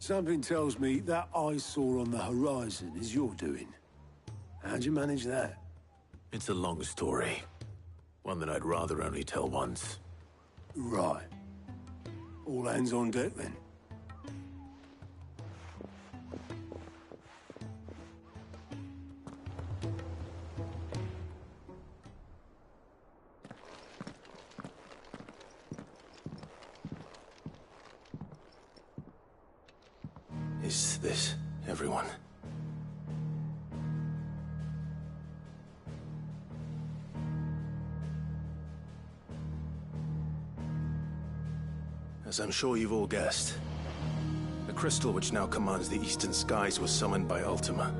Something tells me that eyesore on the horizon is your doing. How'd you manage that? It's a long story. One that I'd rather only tell once. Right. All hands on deck, then. Is this everyone? As I'm sure you've all guessed, the crystal which now commands the eastern skies was summoned by Ultima.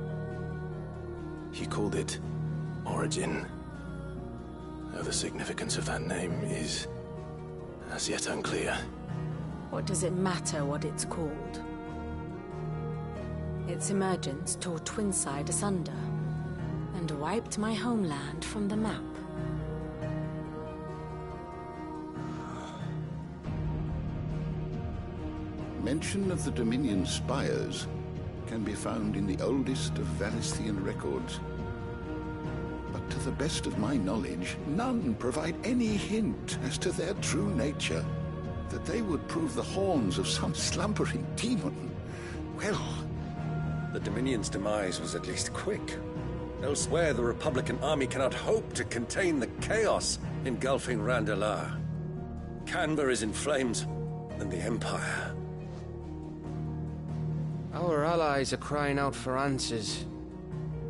He called it Origin. Though the significance of that name is as yet unclear. What does it matter what it's called? Its emergence tore Twinside asunder, and wiped my homeland from the map. Mention of the Dominion spires can be found in the oldest of Valisthian records. But to the best of my knowledge, none provide any hint as to their true nature. That they would prove the horns of some slumbering demon. Well... The Dominion's demise was at least quick. Elsewhere, the Republican army cannot hope to contain the chaos engulfing Randalar. Canberra is in flames, and the Empire. Our allies are crying out for answers.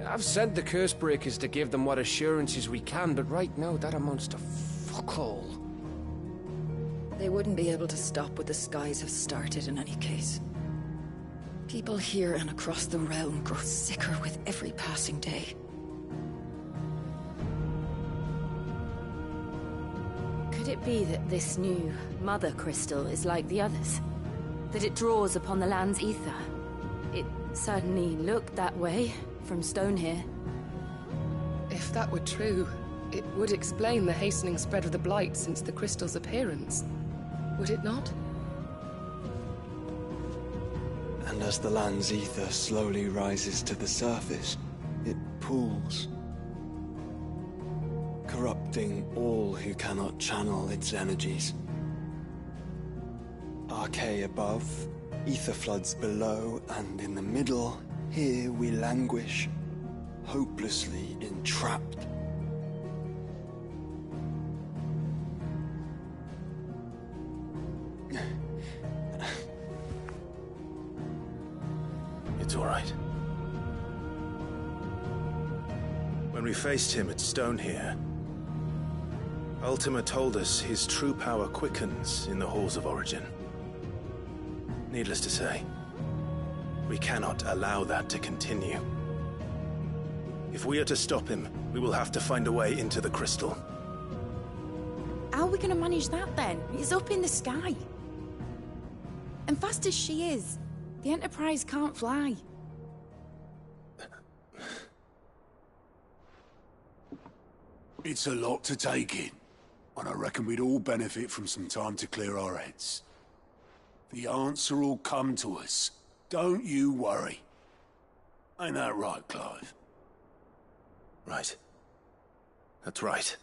I've sent the Cursebreakers to give them what assurances we can, but right now that amounts to fuck all. They wouldn't be able to stop what the skies have started in any case. People here and across the realm grow sicker with every passing day. Could it be that this new Mother Crystal is like the others? That it draws upon the land's ether? It certainly looked that way from stone here. If that were true, it would explain the hastening spread of the Blight since the crystal's appearance. Would it not? And as the land's ether slowly rises to the surface, it pools, corrupting all who cannot channel its energies. Archay above, ether floods below, and in the middle, here we languish, hopelessly entrapped. It's all right. When we faced him at Stone here, Ultima told us his true power quickens in the halls of Origin. Needless to say, we cannot allow that to continue. If we are to stop him, we will have to find a way into the crystal. How are we going to manage that then? It's up in the sky. And fast as she is, the Enterprise can't fly. It's a lot to take in, and I reckon we'd all benefit from some time to clear our heads. The answer will come to us. Don't you worry. Ain't that right, Clive? Right. That's right.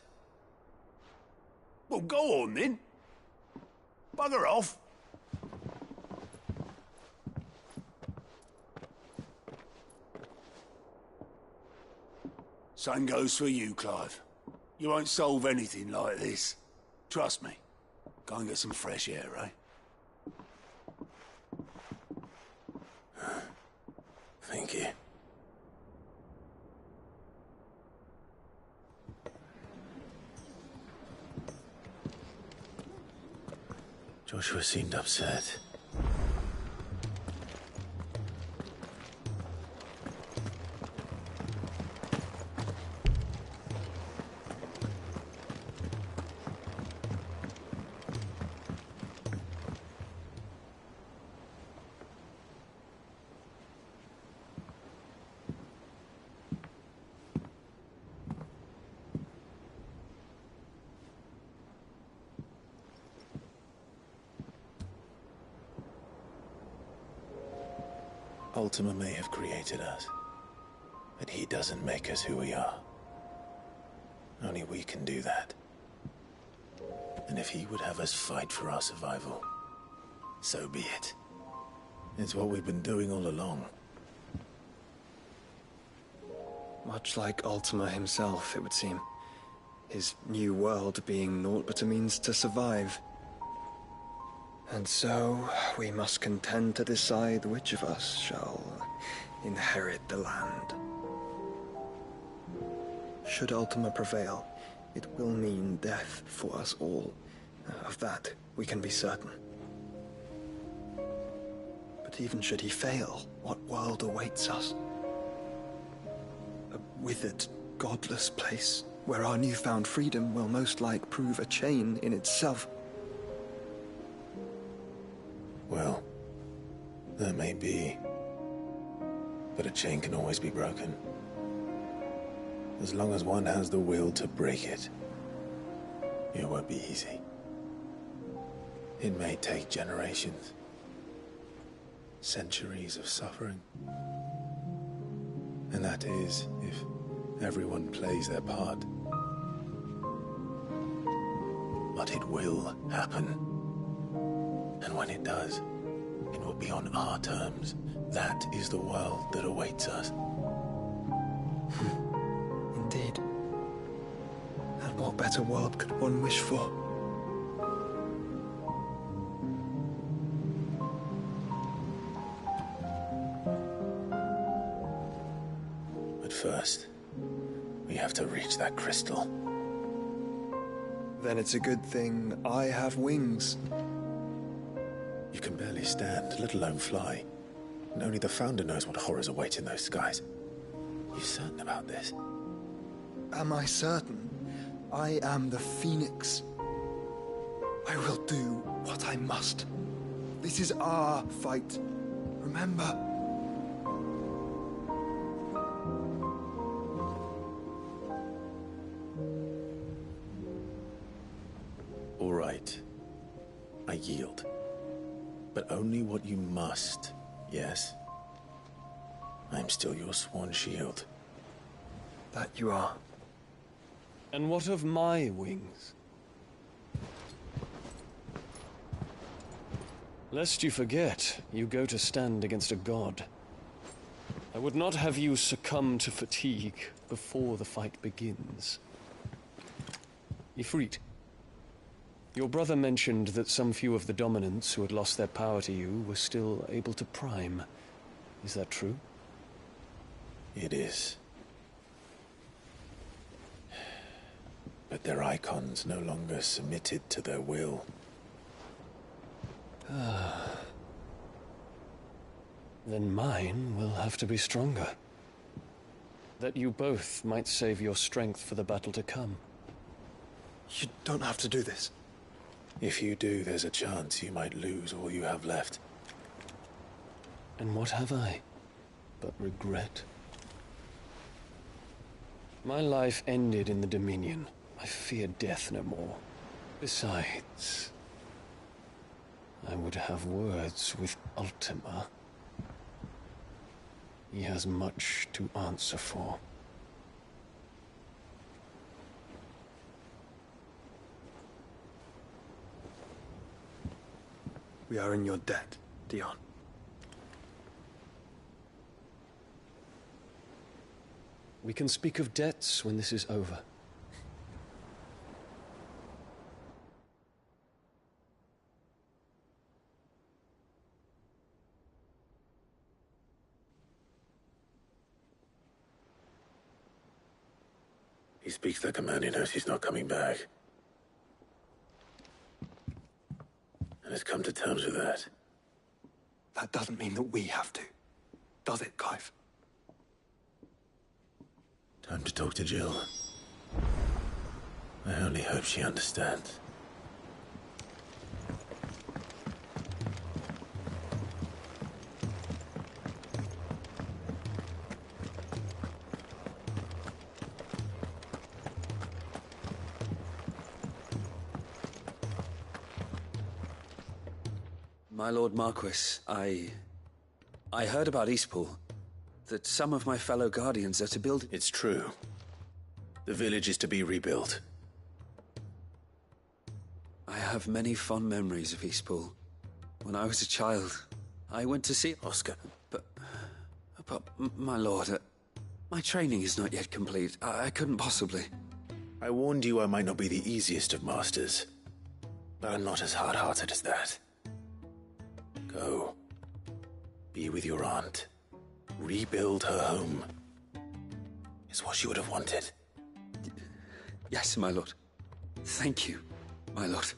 Well, go on then. Bugger off. Same goes for you, Clive. You won't solve anything like this. Trust me. Go and get some fresh air, eh? Thank you. Joshua seemed upset. Ultima may have created us, but he doesn't make us who we are. Only we can do that. And if he would have us fight for our survival, so be it. It's what we've been doing all along. Much like Ultima himself, it would seem. His new world being naught but a means to survive. And so, we must contend to decide which of us shall inherit the land. Should Ultima prevail, it will mean death for us all. Of that, we can be certain. But even should he fail, what world awaits us? A withered, godless place, where our newfound freedom will most like prove a chain in itself. Well, that may be. But a chain can always be broken. As long as one has the will to break it. It won't be easy. It may take generations. Centuries of suffering. And that is, if everyone plays their part. But it will happen. And when it does, it will be on our terms. That is the world that awaits us. Indeed. And what better world could one wish for? But first, we have to reach that crystal. Then it's a good thing I have wings. You can barely stand, let alone fly. And only the Founder knows what horrors await in those skies. You certain about this? Am I certain? I am the Phoenix. I will do what I must. This is our fight. Remember? All right. I yield. But only what you must, yes? I'm still your sworn shield. That you are. And what of my wings? Lest you forget, you go to stand against a god. I would not have you succumb to fatigue before the fight begins. Ifrit, your brother mentioned that some few of the dominants who had lost their power to you were still able to prime. Is that true? It is. But their icons no longer submitted to their will. Then mine will have to be stronger. That you both might save your strength for the battle to come. You don't have to do this. If you do, there's a chance you might lose all you have left. And what have I but regret? My life ended in the Dominion. I fear death no more. Besides, I would have words with Ultima. He has much to answer for. We are in your debt, Dion. We can speak of debts when this is over. He speaks the command, he knows he's not coming back. And has come to terms with that. That doesn't mean that we have to. Does it, Clive? Time to talk to Jill. I only hope she understands. My Lord Marquis, I I heard about Eastpool. That some of my fellow Guardians are to build... It's true. The village is to be rebuilt. I have many fond memories of Eastpool. When I was a child, I went to see... Oscar. But my lord, my training is not yet complete. I couldn't possibly... I warned you I might not be the easiest of masters, but I'm not as hard-hearted as that. Go. Be with your aunt. Rebuild her home. Is what she would have wanted. Yes, my lord. Thank you, my lord.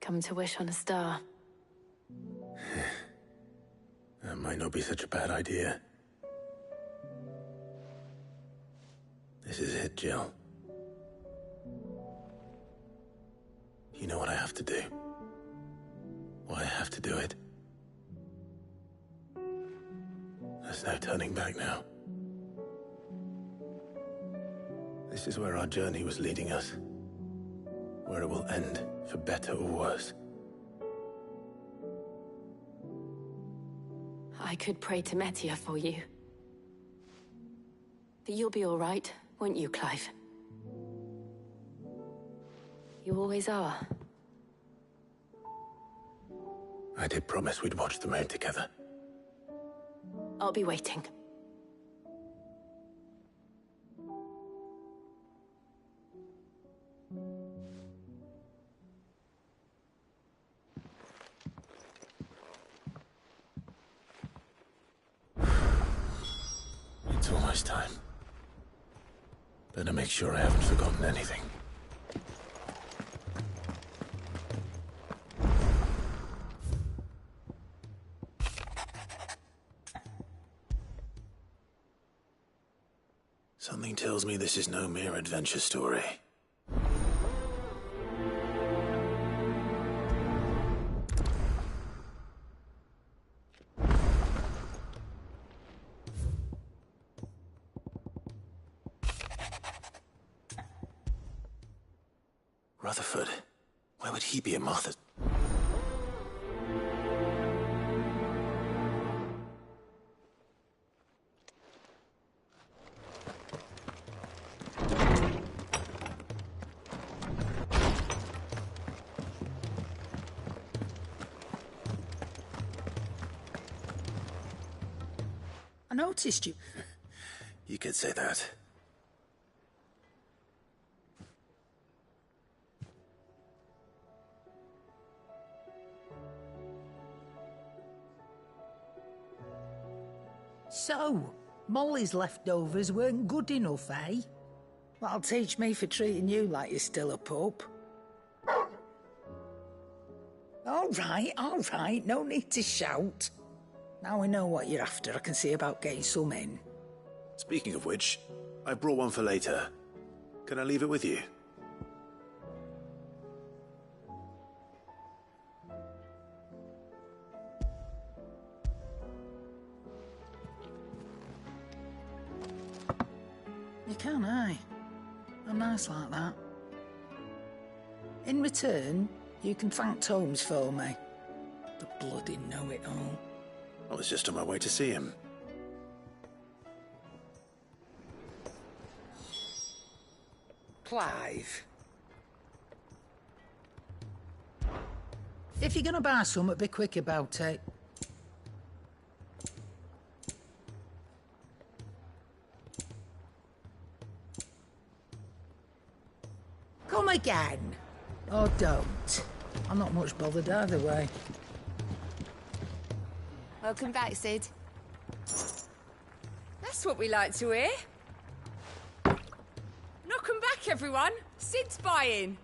Come to wish on a star. That might not be such a bad idea. This is it, Jill. You know what I have to do. Why I have to do it. There's no turning back now. This is where our journey was leading us. Where it will end, for better or worse. I could pray to Metia for you. But you'll be all right, won't you, Clive? You always are. I did promise we'd watch the moon together. I'll be waiting. It's almost time. Better make sure I haven't forgotten anything. Something tells me this is no mere adventure story. Rutherford, why would he be a Martha? I noticed you. You could say that. So, Molly's leftovers weren't good enough, eh? That'll teach me for treating you like you're still a pup. All right, no need to shout. Now we know what you're after, I can see about getting some in. Speaking of which, I brought one for later. Can I leave it with you? You can, eh? I'm nice like that. In return, you can thank Tomes for me. The bloody know-it-all. I was just on my way to see him. Clive. If you're gonna buy something, be quick about it. Come again. Or don't. I'm not much bothered either way. Welcome back, Sid. That's what we like to hear. Knock 'em back, everyone. Sid's buying.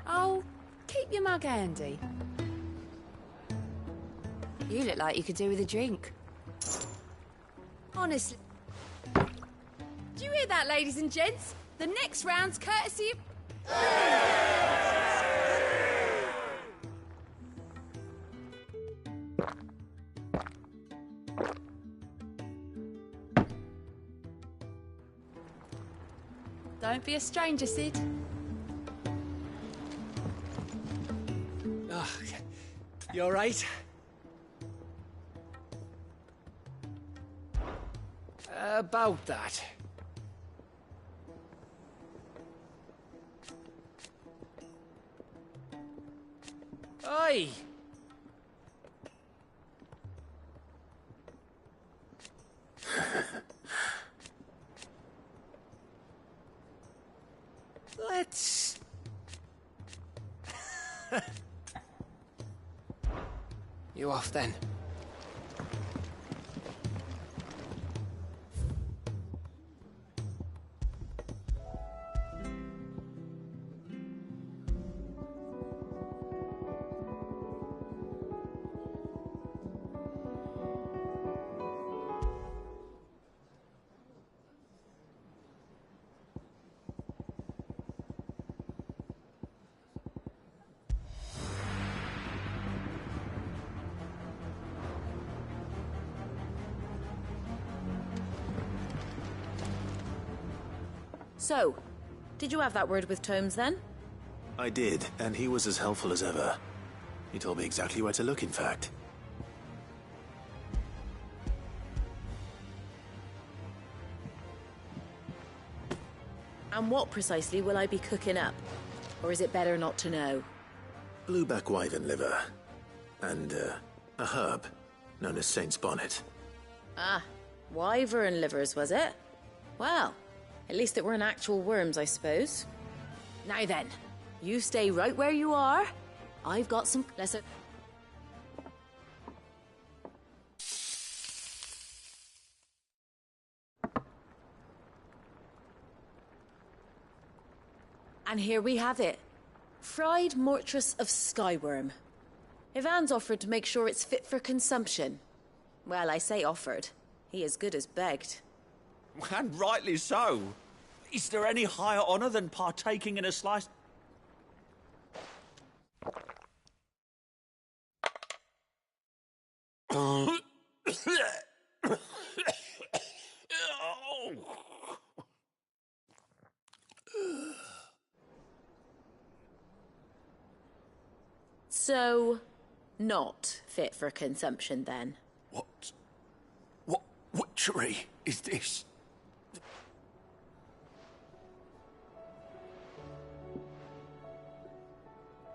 Oh, keep your mug handy. You look like you could do with a drink. Honestly. Do you hear that, ladies and gents? The next round's courtesy of... Don't be a stranger, Sid. Oh, you all right? About that. Oi! Let's... You off then? So, did you have that word with Tomes then? I did, and he was as helpful as ever. He told me exactly where to look, in fact. And what precisely will I be cooking up? Or is it better not to know? Blueback wyvern liver. And, a herb known as Saint's Bonnet. Ah, wyvern livers, was it? Well, at least it weren't actual worms, I suppose. Now then, you stay right where you are. I've got some... And here we have it. Fried mortress of skyworm. Ivan's offered to make sure it's fit for consumption. Well, I say offered. He as good as begged. And rightly so. Is there any higher honor than partaking in a slice? So, not fit for consumption then? What witchery is this?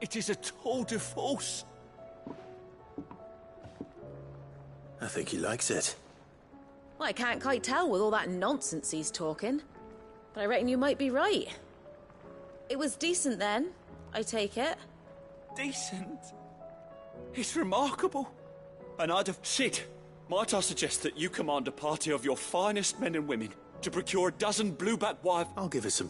It is a tour de force. I think he likes it. Well, I can't quite tell with all that nonsense he's talking. But I reckon you might be right. It was decent then, I take it. Decent? It's remarkable. And I'd have... Sid, might I suggest that you command a party of your finest men and women to procure a dozen blueback wyvern... I'll give it some...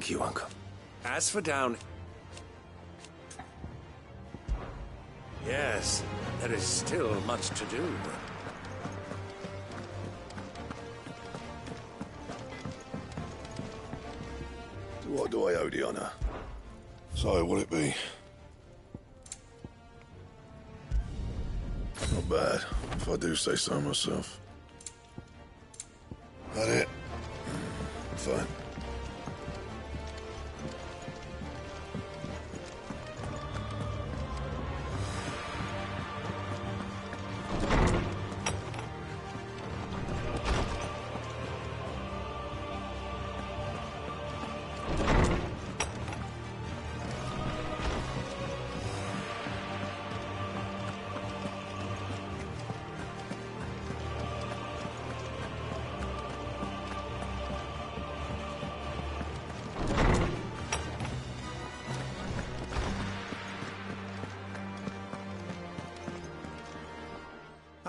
Thank you, Uncle. As for down... Yes, there is still much to do. What do I owe the honor? So, will it be? Not bad, if I do say so myself. That it? Fine.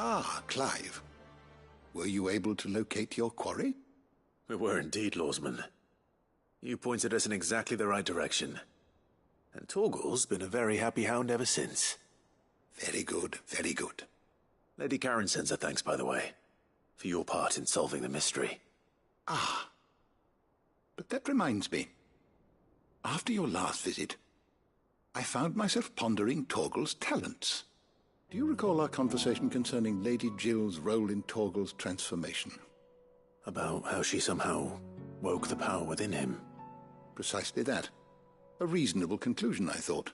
Ah, Clive. Were you able to locate your quarry? We were indeed, Lawsman. You pointed us in exactly the right direction. And Torgal's been a very happy hound ever since. Very good, very good. Lady Karen sends her thanks, by the way, for your part in solving the mystery. Ah. But that reminds me. After your last visit, I found myself pondering Torgal's talents. Do you recall our conversation concerning Lady Jill's role in Torgal's transformation? About how she somehow woke the power within him. Precisely that. A reasonable conclusion, I thought.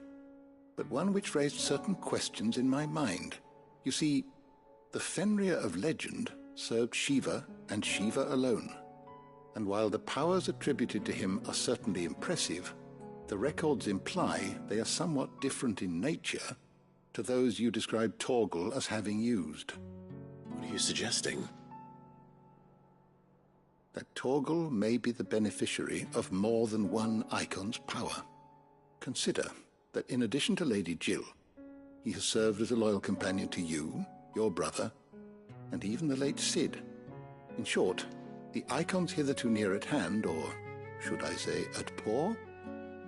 But one which raised certain questions in my mind. You see, the Fenrir of legend served Shiva and Shiva alone. And while the powers attributed to him are certainly impressive, the records imply they are somewhat different in nature to those you described Torgal as having used. What are you suggesting? That Torgal may be the beneficiary of more than one Icon's power. Consider that in addition to Lady Jill, he has served as a loyal companion to you, your brother, and even the late Cid. In short, the Icons hitherto near at hand, or should I say at paw,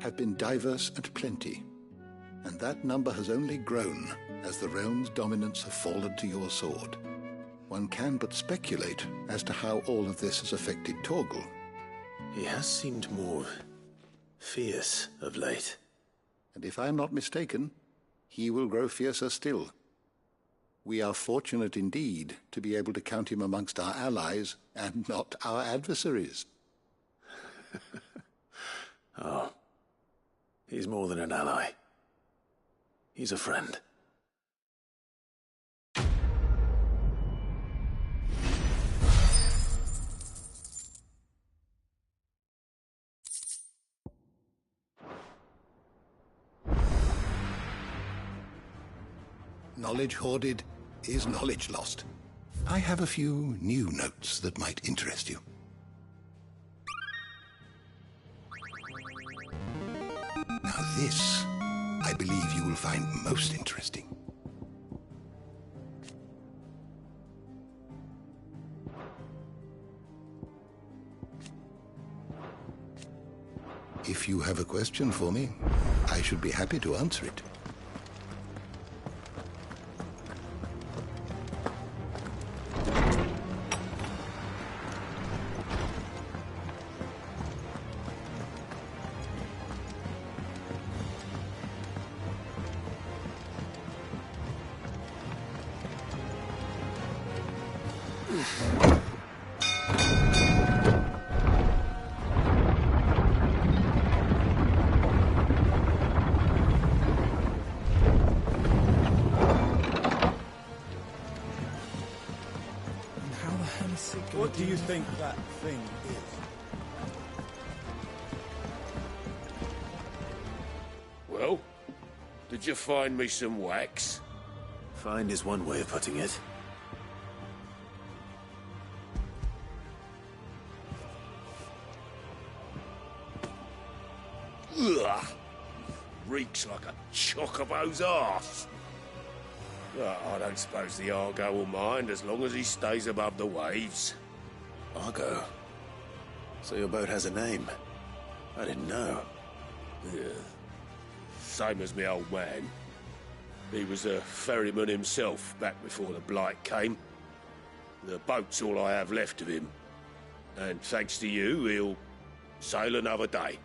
have been diverse and plenty. And that number has only grown as the realm's dominance have fallen to your sword. One can but speculate as to how all of this has affected Torgal. He has seemed more fierce of late. And if I am not mistaken, he will grow fiercer still. We are fortunate indeed to be able to count him amongst our allies and not our adversaries. Oh, he's more than an ally. He's a friend. Knowledge hoarded is knowledge lost. I have a few new notes that might interest you. Now this, I believe you will find most interesting. If you have a question for me, I should be happy to answer it. What do you think that thing is? Well, did you find me some wax? Find is one way of putting it. Ugh! Reeks like a chocobo's arse. I don't suppose the Argo will mind as long as he stays above the waves. Argo? So your boat has a name? I didn't know. Yeah. Same as my old man. He was a ferryman himself back before the Blight came. The boat's all I have left of him. And thanks to you, he'll sail another day.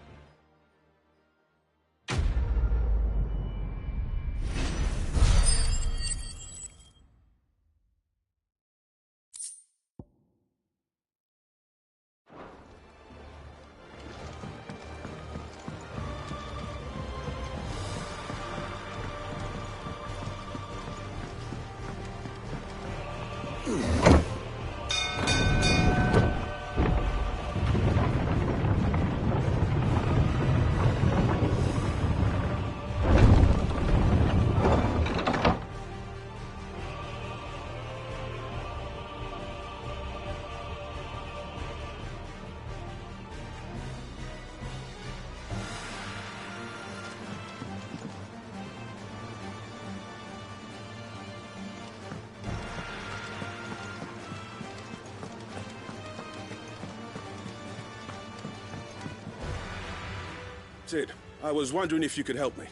Sid, I was wondering if you could help me.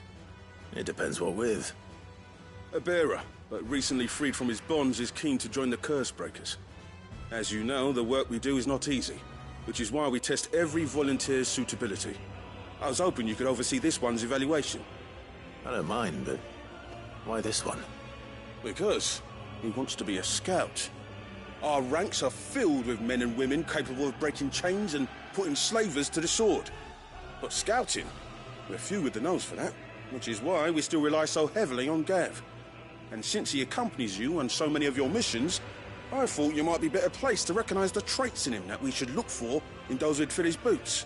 It depends what with. A bearer, but recently freed from his bonds, is keen to join the Cursebreakers. As you know, the work we do is not easy, which is why we test every volunteer's suitability. I was hoping you could oversee this one's evaluation. I don't mind, but why this one? Because he wants to be a scout. Our ranks are filled with men and women capable of breaking chains and putting slavers to the sword. But scouting, we're few with the nose for that, which is why we still rely so heavily on Gav. And since he accompanies you on so many of your missions, I thought you might be better placed to recognize the traits in him that we should look for in those who'd fill his boots.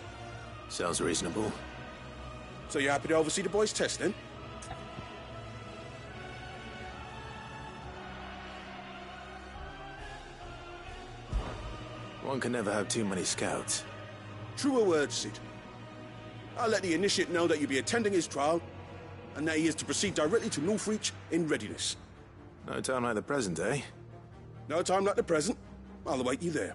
Sounds reasonable. So you're happy to oversee the boys' test, then? One can never have too many scouts. Truer words, Sid. I'll let the initiate know that you'll be attending his trial, and that he is to proceed directly to Northreach in readiness. No time like the present, eh? No time like the present. I'll await you there.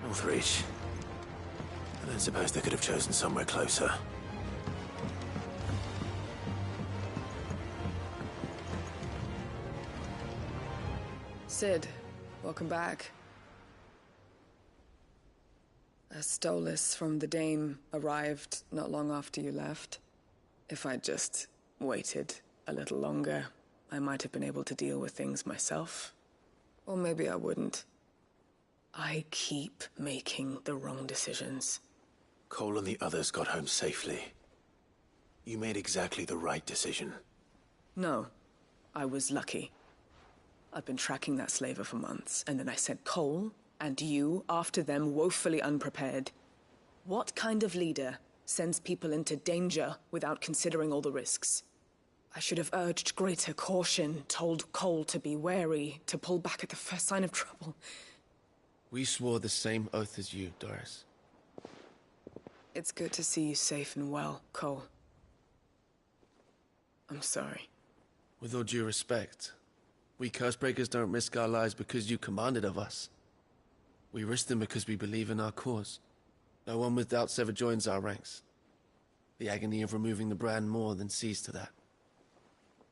Northreach. I don't suppose they could have chosen somewhere closer. Sid, welcome back. A Stolas from the Dame arrived not long after you left. If I'd just waited a little longer, I might have been able to deal with things myself. Or maybe I wouldn't. I keep making the wrong decisions. Cole and the others got home safely. You made exactly the right decision. No, I was lucky. I've been tracking that slaver for months, and then I sent Cole and you after them woefully unprepared. What kind of leader sends people into danger without considering all the risks? I should have urged greater caution, told Cole to be wary, to pull back at the first sign of trouble. We swore the same oath as you, Doris. It's good to see you safe and well, Cole. I'm sorry. With all due respect, we Cursebreakers don't risk our lives because you commanded of us. We risk them because we believe in our cause. No one with doubts ever joins our ranks. The agony of removing the brand more than sees to that.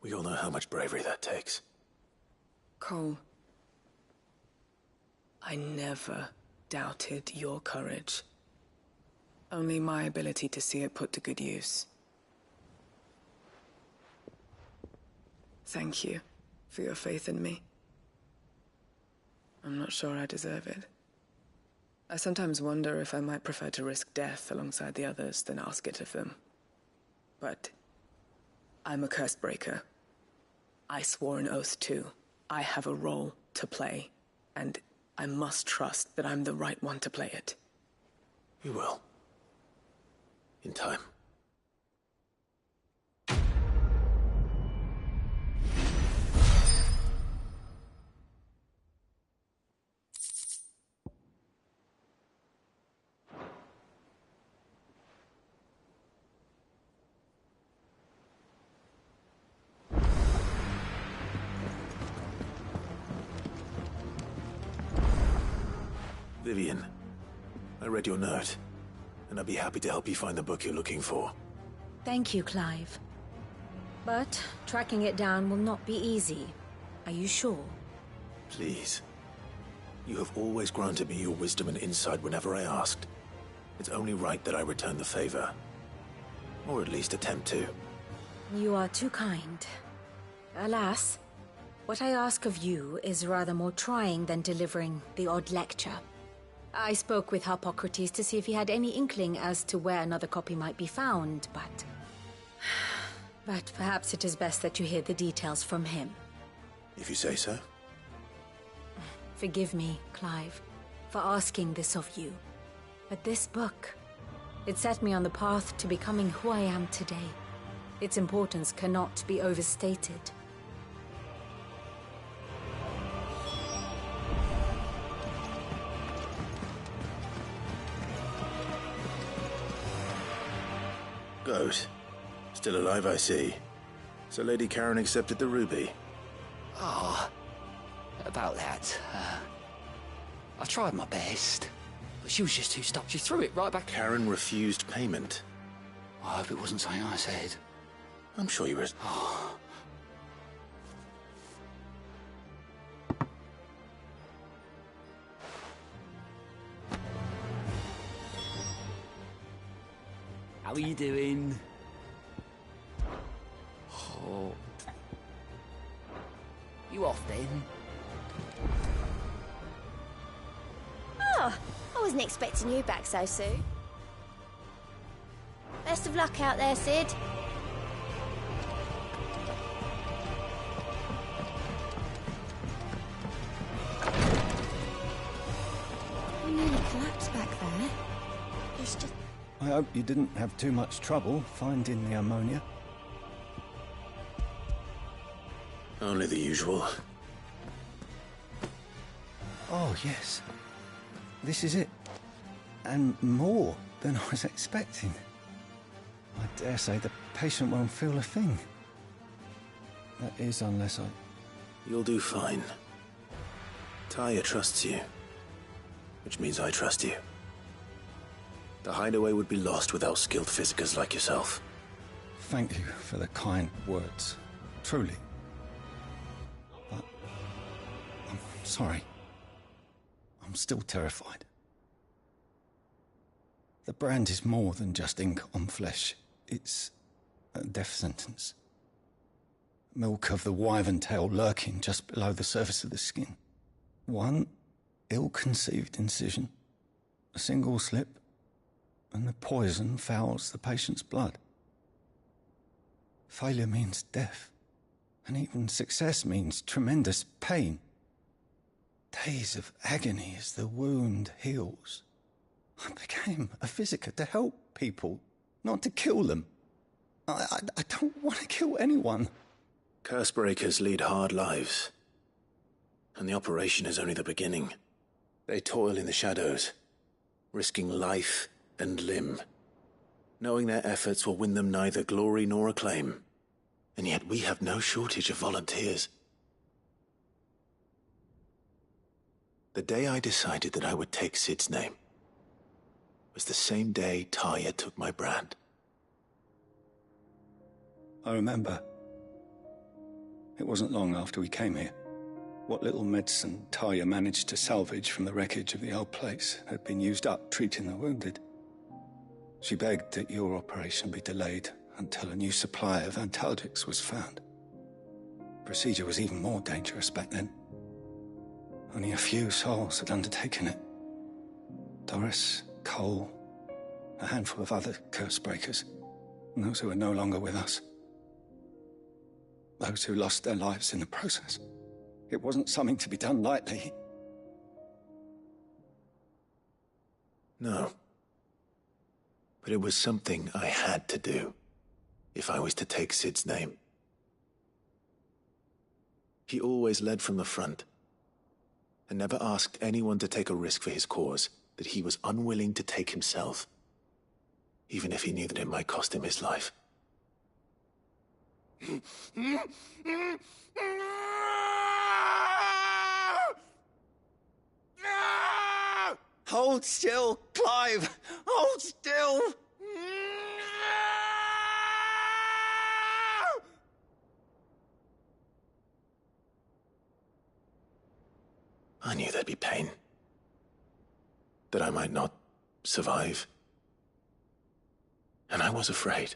We all know how much bravery that takes. Cole, I never doubted your courage. Only my ability to see it put to good use. Thank you for your faith in me. I'm not sure I deserve it. I sometimes wonder if I might prefer to risk death alongside the others than ask it of them. But I'm a Cursebreaker. I swore an oath too. I have a role to play, and I must trust that I'm the right one to play it. You will. In time. Vivian, I read your note, and I'd be happy to help you find the book you're looking for. Thank you, Clive. But tracking it down will not be easy. Are you sure? Please. You have always granted me your wisdom and insight whenever I asked. It's only right that I return the favor. Or at least attempt to. You are too kind. Alas, what I ask of you is rather more trying than delivering the odd lecture. I spoke with Harpocrates to see if he had any inkling as to where another copy might be found, but... But perhaps it is best that you hear the details from him. If you say so. Forgive me, Clive, for asking this of you. But this book, it set me on the path to becoming who I am today. Its importance cannot be overstated. Good. Still alive, I see. So Lady Karen accepted the ruby. About that. I tried my best, but she was just too stuck. She threw it right back. Karen refused payment. I hope it wasn't something I said. I'm sure you were... How are you doing? Oh. You off then? Oh, I wasn't expecting you back so soon. Best of luck out there, Sid. You nearly collapsed back there. It's just... I hope you didn't have too much trouble finding the ammonia. Only the usual. Oh, yes. This is it. And more than I was expecting. I dare say the patient won't feel a thing. That is, unless I... You'll do fine. Taya trusts you. Which means I trust you. The hideaway would be lost without skilled physicers like yourself. Thank you for the kind words. Truly. But... I'm sorry. I'm still terrified. The brand is more than just ink on flesh. It's a death sentence. Milk of the wyvern tail lurking just below the surface of the skin. One ill-conceived incision, a single slip, and the poison fouls the patient's blood. Failure means death, and even success means tremendous pain. Days of agony as the wound heals. I became a physiker to help people, not to kill them. I don't want to kill anyone. Cursebreakers lead hard lives. And the operation is only the beginning. They toil in the shadows, risking life and limb, knowing their efforts will win them neither glory nor acclaim. And yet we have no shortage of volunteers. The day I decided that I would take Sid's name was the same day Taya took my brand. I remember. It wasn't long after we came here. What little medicine Taya managed to salvage from the wreckage of the old place had been used up treating the wounded. She begged that your operation be delayed until a new supply of antalgics was found. Procedure was even more dangerous back then. Only a few souls had undertaken it. Doris, Cole, a handful of other cursebreakers, and those who are no longer with us. Those who lost their lives in the process. It wasn't something to be done lightly. No. But it was something I had to do, if I was to take Sid's name. He always led from the front, and never asked anyone to take a risk for his cause that he was unwilling to take himself, even if he knew that it might cost him his life. Hold still, Clive! Hold still! I knew there'd be pain. That I might not survive. And I was afraid.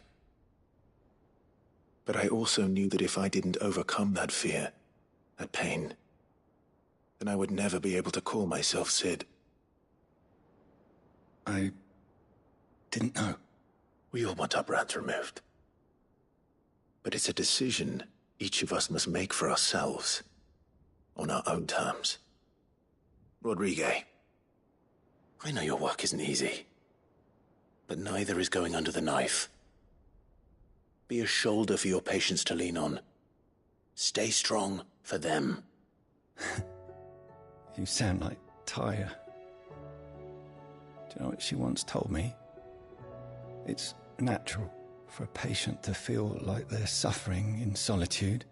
But I also knew that if I didn't overcome that fear, that pain, then I would never be able to call myself Sid. I didn't know. We all want our brands removed. But it's a decision each of us must make for ourselves, on our own terms. Rodrigue, I know your work isn't easy, but neither is going under the knife. Be a shoulder for your patients to lean on. Stay strong for them. You sound like Tyre. Do you know what she once told me? It's natural for a patient to feel like they're suffering in solitude.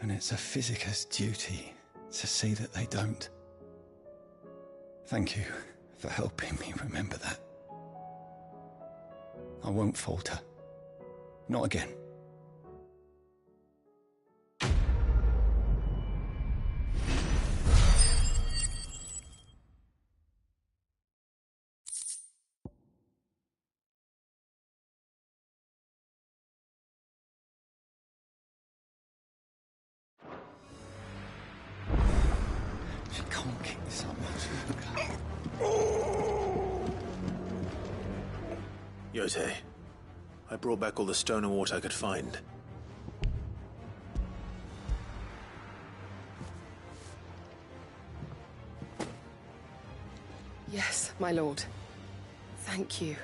And it's a physicist's duty to see that they don't. Thank you for helping me remember that. I won't falter. Not again. She can't kick this up much longer. Yote, I brought back all the stone and water I could find. Yes, my lord. Thank you.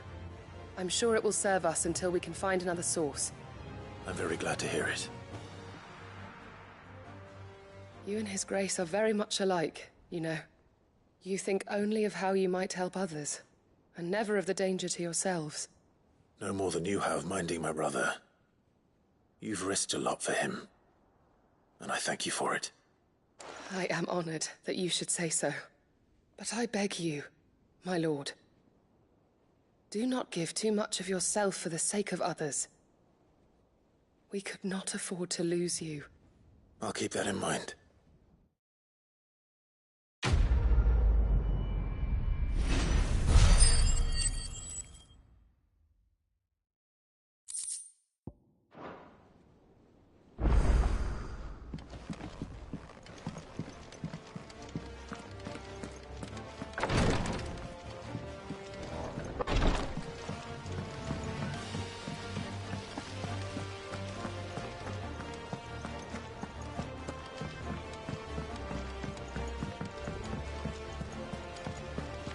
I'm sure it will serve us until we can find another source. I'm very glad to hear it. You and His Grace are very much alike, you know. You think only of how you might help others, and never of the danger to yourselves. No more than you have minding my brother. You've risked a lot for him, and I thank you for it. I am honored that you should say so. But I beg you, my lord, do not give too much of yourself for the sake of others. We could not afford to lose you. I'll keep that in mind.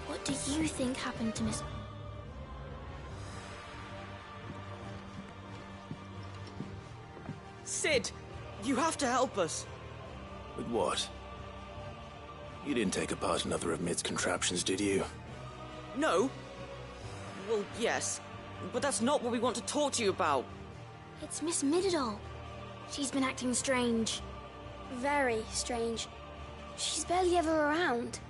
What do you think happened to Miss... Sid! You have to help us! With what? You didn't take apart another of Mid's contraptions, did you? No. Well, yes. But that's not what we want to talk to you about. It's Miss Mididol. She's been acting strange. Very strange. She's barely ever around.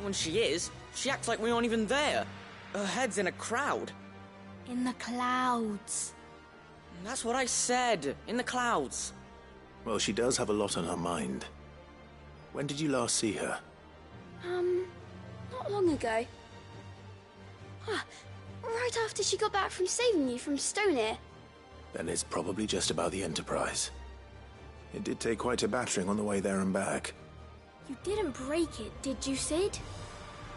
When she is, she acts like we aren't even there. Her head's in a crowd. In the clouds. That's what I said. In the clouds. Well, she does have a lot on her mind. When did you last see her? Not long ago. Right after she got back from saving you from Stoneir. Then it's probably just about the Enterprise. It did take quite a battering on the way there and back. You didn't break it, did you, Sid?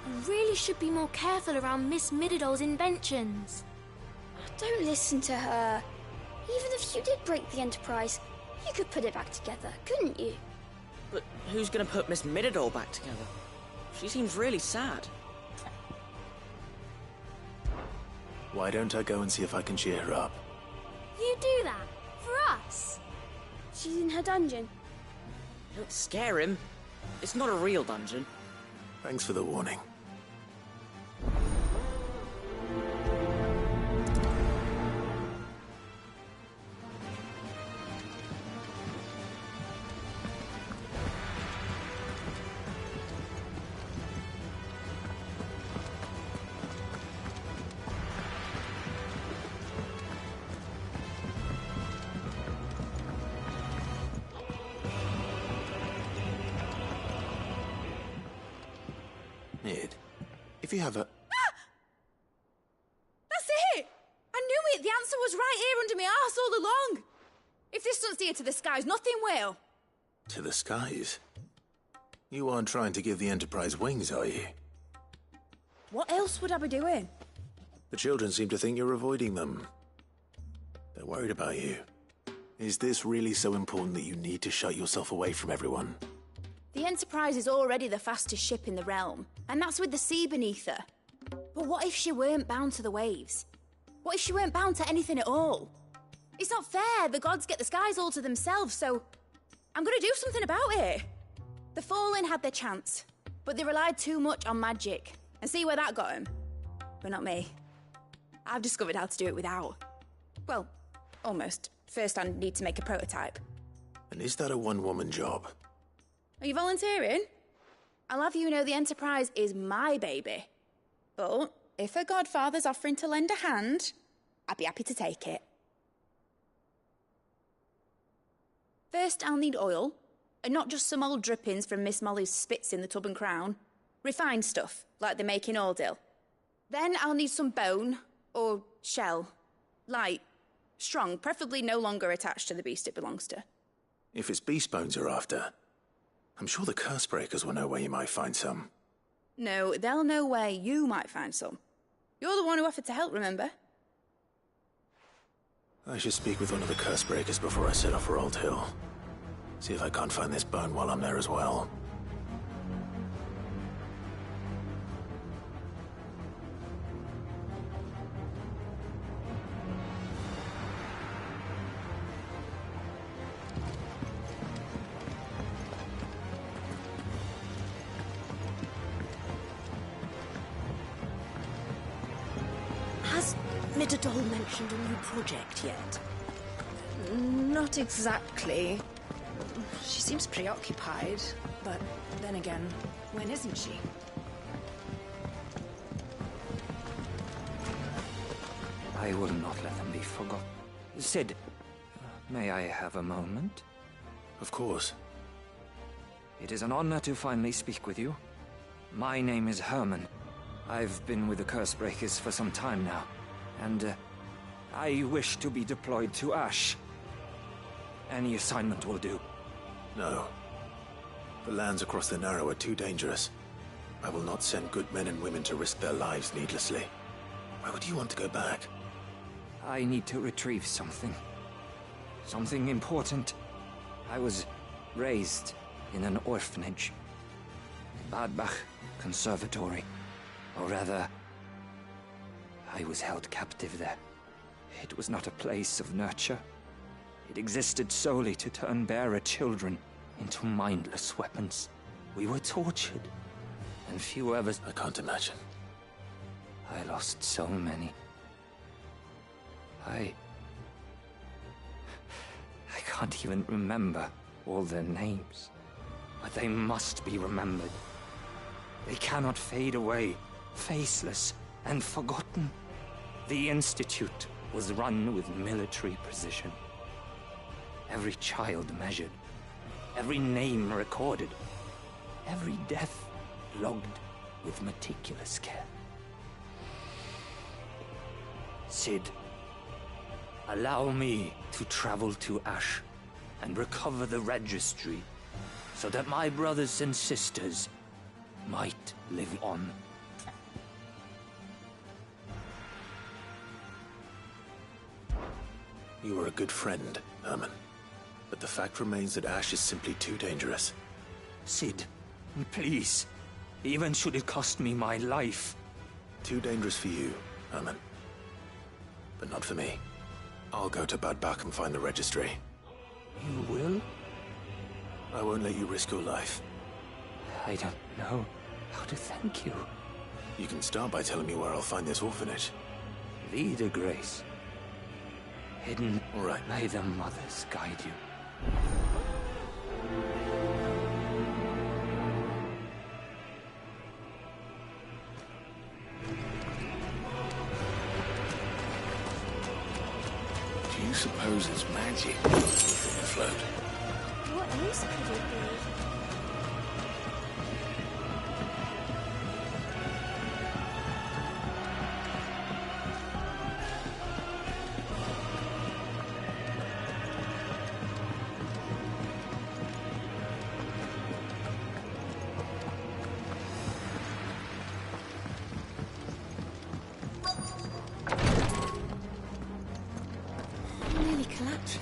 You really should be more careful around Miss Mididol's inventions. Don't listen to her. Even if you did break the Enterprise, you could put it back together, couldn't you? But who's gonna put Miss Mididol back together? She seems really sad. Why don't I go and see if I can cheer her up? You do that? For us? She's in her dungeon. Don't scare him. It's not a real dungeon. Thanks for the warning. Nid, if you have a... That's it! I knew it! The answer was right here under my arse all along! If this doesn't steer to the skies, nothing will! To the skies? You aren't trying to give the Enterprise wings, are you? What else would I be doing? The children seem to think you're avoiding them. They're worried about you. Is this really so important that you need to shut yourself away from everyone? The Enterprise is already the fastest ship in the realm, and that's with the sea beneath her. But what if she weren't bound to the waves? What if she weren't bound to anything at all? It's not fair. The gods get the skies all to themselves, so I'm gonna do something about it. The Fallen had their chance, but they relied too much on magic. And see where that got them? But not me. I've discovered how to do it without. Well, almost. First I need to make a prototype. And is that a one-woman job? Are you volunteering? I'll have you know the Enterprise is my baby. But if a godfather's offering to lend a hand, I'd be happy to take it. First, I'll need oil, and not just some old drippings from Miss Molly's spits in the Tub and Crown. Refined stuff, like they make in Ordil. Then I'll need some bone, or shell. Light, strong, preferably no longer attached to the beast it belongs to. If it's beast bones you're after, I'm sure the Cursebreakers will know where you might find some. No, they'll know where you might find some. You're the one who offered to help, remember? I should speak with one of the Cursebreakers before I set off for Old Hill. See if I can't find this bone while I'm there as well. Has Midadol mentioned a new project yet? Not exactly. She seems preoccupied, but then again, when isn't she? I will not let them be forgotten. Sid, may I have a moment? Of course. It is an honor to finally speak with you. My name is Herman. I've been with the Cursebreakers for some time now, and I wish to be deployed to Ash. Any assignment will do. No. The lands across the Narrow are too dangerous. I will not send good men and women to risk their lives needlessly. Why would you want to go back? I need to retrieve something. Something important. I was raised in an orphanage. Badbach Conservatory. Or rather, I was held captive there. It was not a place of nurture. It existed solely to turn bearer children into mindless weapons. We were tortured, and few ever... I can't imagine. I lost so many. I can't even remember all their names. But they must be remembered. They cannot fade away, faceless and forgotten. The Institute was run with military precision. Every child measured, every name recorded, every death logged with meticulous care. Sid, allow me to travel to Ash and recover the registry so that my brothers and sisters might live on. You were a good friend, Herman. But the fact remains that Ash is simply too dangerous. Sid, please. Even should it cost me my life. Too dangerous for you, Herman. But not for me. I'll go to Badbach and find the registry. You will? I won't let you risk your life. I don't know how to thank you. You can start by telling me where I'll find this orphanage. Vie de Grace. Hidden. All right. May the mothers guide you. Do you suppose it's magic afloat? What else could it be?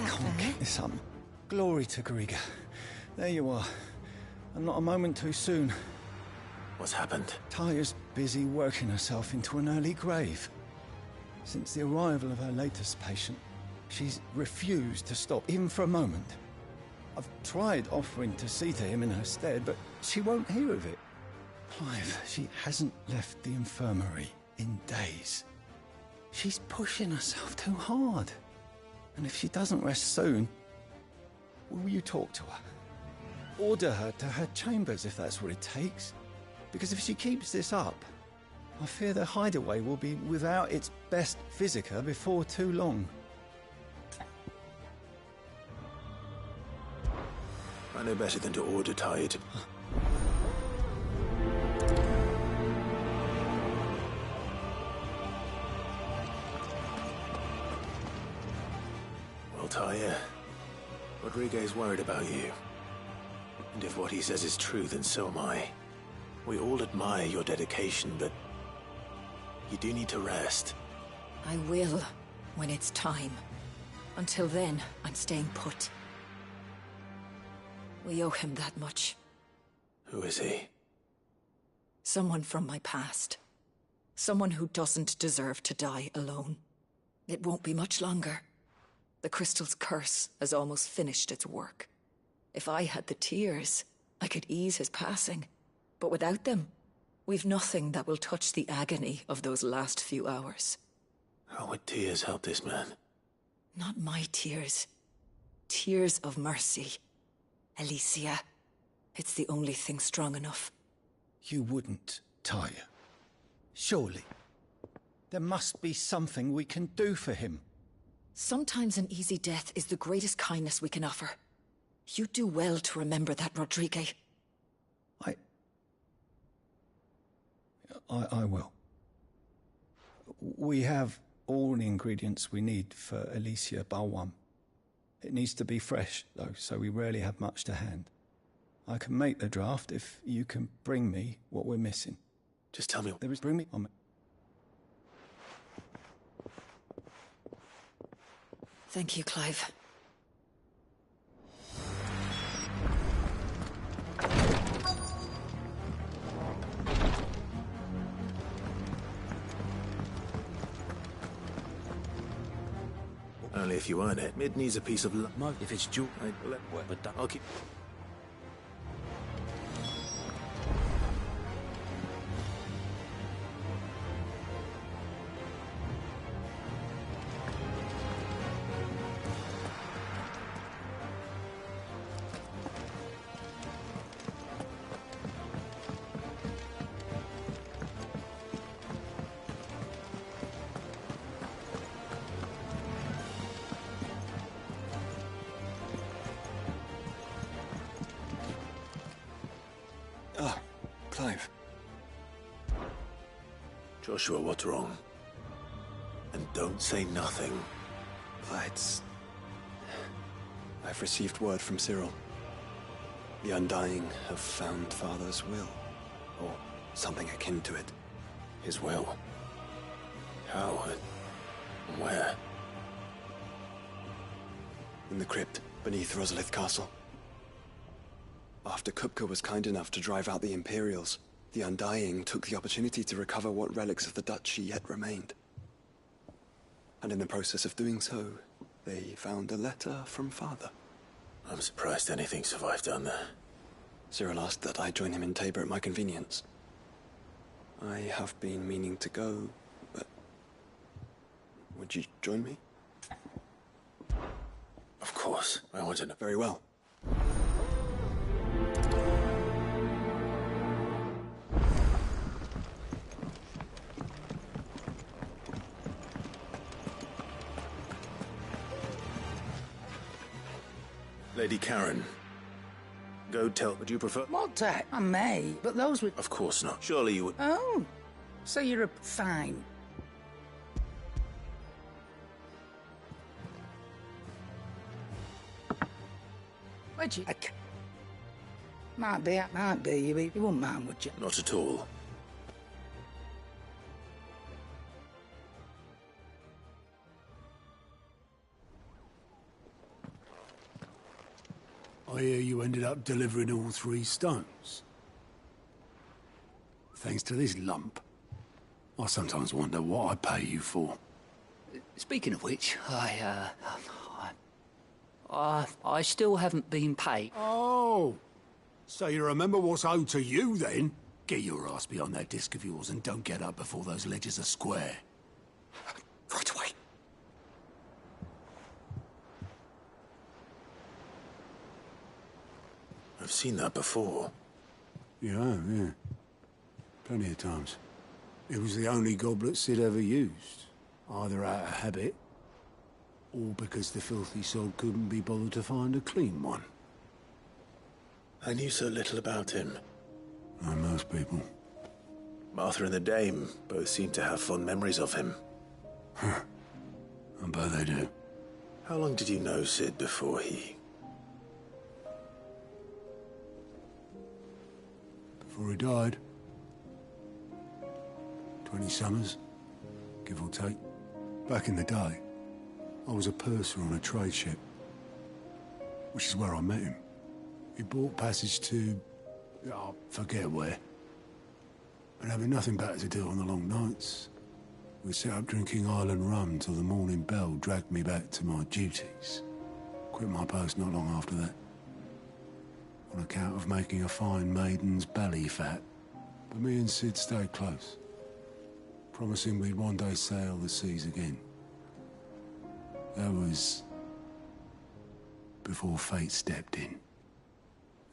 that fair? This up. Glory to Griga. There you are. And not a moment too soon. What's happened? Taya's busy working herself into an early grave. Since the arrival of her latest patient, she's refused to stop, even for a moment. I've tried offering to see to him in her stead, but she won't hear of it. Clive, she hasn't left the infirmary in days. She's pushing herself too hard. And if she doesn't rest soon, will you talk to her? Order her to her chambers if that's what it takes. Because if she keeps this up, I fear the hideaway will be without its best physica before too long. I know better than to order Taya to... Well, Taya, Rodriguez worried about you. And if what he says is true, then so am I. We all admire your dedication, but you do need to rest. I will, when it's time. Until then, I'm staying put. We owe him that much. Who is he? Someone from my past. Someone who doesn't deserve to die alone. It won't be much longer. The crystal's curse has almost finished its work. If I had the tears, I could ease his passing. But without them, we've nothing that will touch the agony of those last few hours. How would tears help this man? Not my tears. Tears of mercy. Alicia, it's the only thing strong enough. You wouldn't, Taya. Surely. There must be something we can do for him. Sometimes an easy death is the greatest kindness we can offer. You do well to remember that, Rodriguez. I will. We have all the ingredients we need for Alicia Balwam. It needs to be fresh, though, so we rarely have much to hand. I can make the draft if you can bring me what we're missing. Just tell me. Bring me on. Thank you, Clive. Only if you earn it. Mid needs a piece of luck. If it's due, I'll keep... Clive. Joshua, what's wrong? And don't say nothing. I've received word from Cyril. The Undying have found Father's will. Or something akin to it. His will? How? And where? In the crypt, beneath Rosalith Castle. After Kupka was kind enough to drive out the Imperials, the Undying took the opportunity to recover what relics of the Duchy yet remained. And in the process of doing so, they found a letter from Father. I'm surprised anything survived down there. Cyril asked that I join him in Tabor at my convenience. I have been meaning to go, but... would you join me? Of course. I want to know. Very well. Lady Karen, go tell. Would you prefer? What? I may, but those would... Of course not. Surely you would... Oh, so you're a... Fine. Would you? Might be, you wouldn't mind, would you? Not at all. I hear you ended up delivering all 3 stones. Thanks to this lump. I sometimes wonder what I pay you for. Speaking of which, I still haven't been paid. Oh! So you remember what's owed to you, then? Get your ass behind that disc of yours and don't get up before those ledgers are square. Right away. I've seen that before. You have, yeah. Plenty of times. It was the only goblet Sid ever used. Either out of habit, or because the filthy sod couldn't be bothered to find a clean one. I knew so little about him. Like most people. Martha and the Dame both seem to have fond memories of him. Huh. I bet they do. How long did you know Sid before he... Before he died. 20 summers, give or take. Back in the day, I was a purser on a trade ship. Which is where I met him. He bought passage to... I forget where. But having nothing better to do on the long nights, we sat up drinking island rum till the morning bell dragged me back to my duties. Quit my post not long after that. On account of making a fine maiden's belly fat. But me and Sid stayed close. Promising we'd one day sail the seas again. That was... before fate stepped in.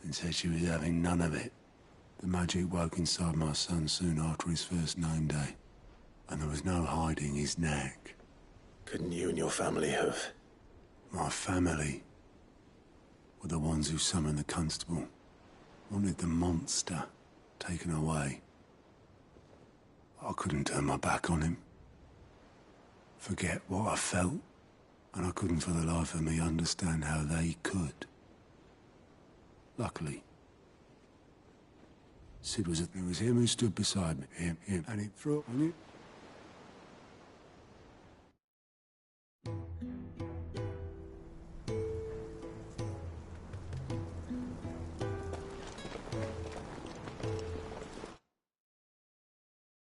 And said she was having none of it. The magic woke inside my son soon after his first name day. And there was no hiding his knack. Couldn't you and your family have... My family were the ones who summoned the constable. Wanted the monster taken away. I couldn't turn my back on him. Forget what I felt. And I couldn't for the life of me understand how they could. Luckily, Sid was... It was him who stood beside me. Him. And he threw up on it.